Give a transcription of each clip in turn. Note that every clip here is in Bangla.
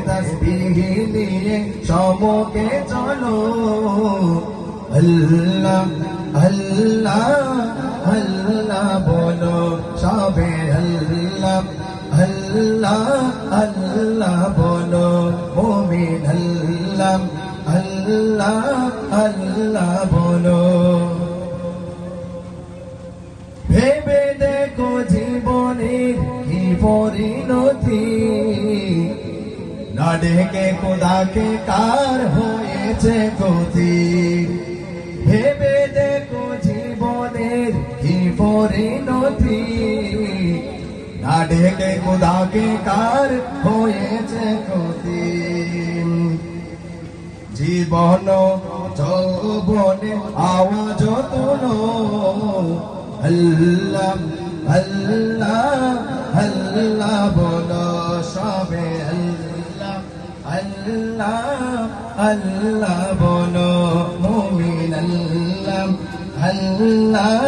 তসবিহ নিয়ে সমুখে চলো আল্লাহ আল্লাহ আল্লাহ বলো সবে আল্লাহ আল্লাহ আল্লাহ বলো মুমিন আল্লাহ আল্লাহ আল্লাহ বলো ভেবে দেখো জীবনের কি পরিণতি না ডেকে খোদাকে কার হয়েছে গতি ভেবে দেখো জীবনের কি পরিণতি না ডেকে খোদাকে কার হয়েছে গতি জীবন যৌবনে আওয়াজ তোলো আল্লাহ আল্লাহ আল্লাহ বলো সবে আল্লাহ আল্লাহ আল্লাহ বলো মুমিন আল্লাহ আল্লাহ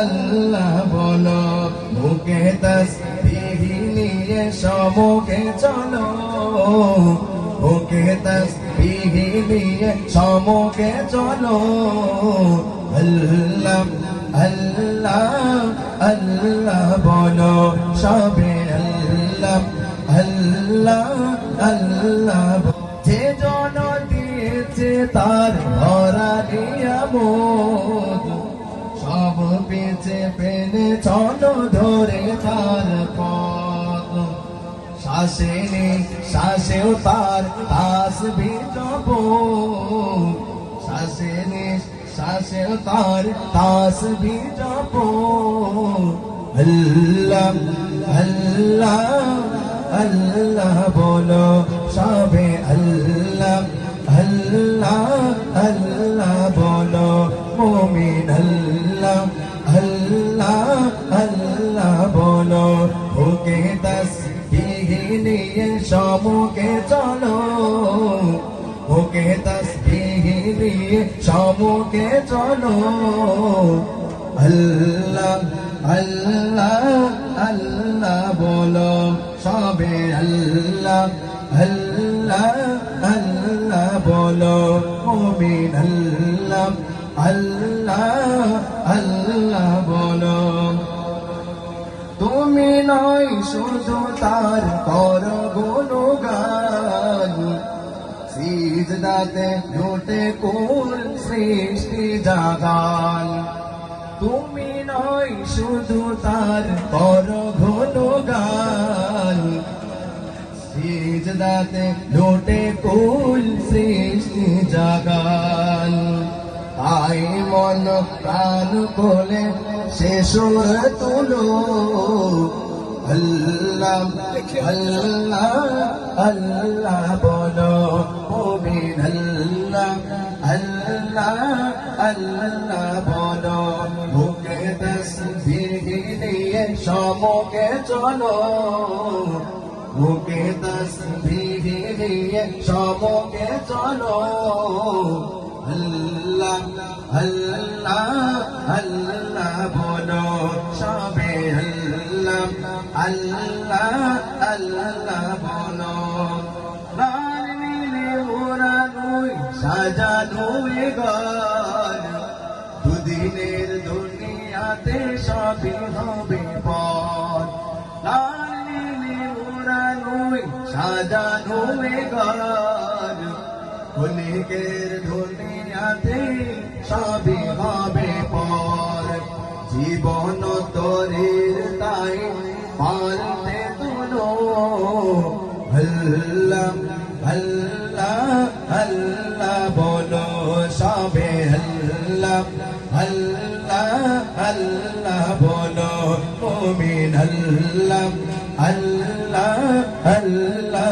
আল্লাহ বলো মুখে তসবিহ নিয়ে সমুখে চলো মুখে তসবিহ নিয়ে সমুখে চলো আল্লাহ আল্লাহ আল্লাহ বলো সবে আল্লাহ আল্লাহ আল্লাহ যে জন দিয়েছে তার ভরা নিয়ামত সব বেঁচে পেলে চলো ধরে তার পথ শ্বাসে নেই শ্বাসেও তার তাসবিহ জপো শ্বাসে নেই শ্বাসেও তার তাসবিহ জপো আল্লাহ আল্লাহ আল্লাহ বলো সবে আল্লাহ আল্লাহ আল্লাহ বলো মুমিন আল্লাহ আল্লাহ আল্লাহ বলো মুখে তসবিহ নিয়ে সমুখে চলো মুখে তসবিহ নিয়ে সমুখে চলো আল্লাহ আল্লাহ আল্লাহ বলো সবে আল্লাহ আল্লাহ আল্লাহ বলো মুমিন আল্লাহ আল্লাহ আল্লাহ বলো তুমি নয় শুধু তার কর গুণগান সিজদাতে লুটে কুল সৃষ্টি জাগান তুমি নয় শুধু তার কর গুণগান সিজদাতে লুটে কুল সৃষ্টি জাগান তাই মন প্রাণ কোলে সে সুর তুলো আল্লাহ আল্লাহ আল্লাহ বলো মুমিন আল্লাহ আল্লাহ আল্লাহ বলো মুখে তসবিহ নিয়ে সমুখে চলো মুখে তসবিহ নিয়ে সমুখে চলো আল্লাহ আল্লাহ আল্লাহ বলো সবে আল্লাহ আল্লাহ আল্লাহ বলো লাল নীলে মোরানুই সাজানো ঘর দুদিনের দুনিয়াতে সবই হবে পর লাল নীলে মোরানুই সাজানো ঘর ক্ষণিকের দুনিয়াতে সবই হবে পর জীবন তরের তাই পাল্টে তুলো আল্লাহ আল্লাহ আল্লাহ বলো সবে আল্লাহ আল্লাহ আল্লাহ বলো মুমিন আল্লাহ আল্লাহ আল্লাহ